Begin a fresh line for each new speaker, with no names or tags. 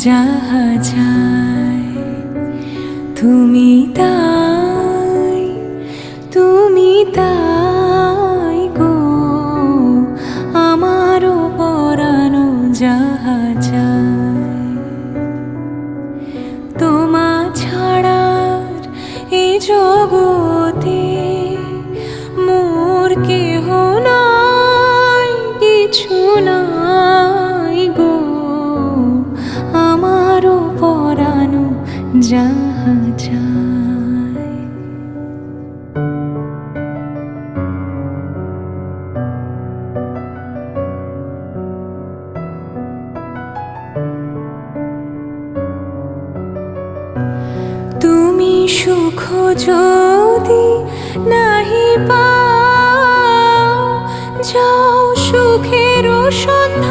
যাহা চাই তুমি তাই, তুমি তাই গো আমারও পরানো যাহা চাই। তোমা ছাড়ার এই জগতে মোর কেহ নাই, কিছু নাই গো আমারও পরানো যাহা চাই। তুমি সুখ যদি নাহি পাও, যাও সুখের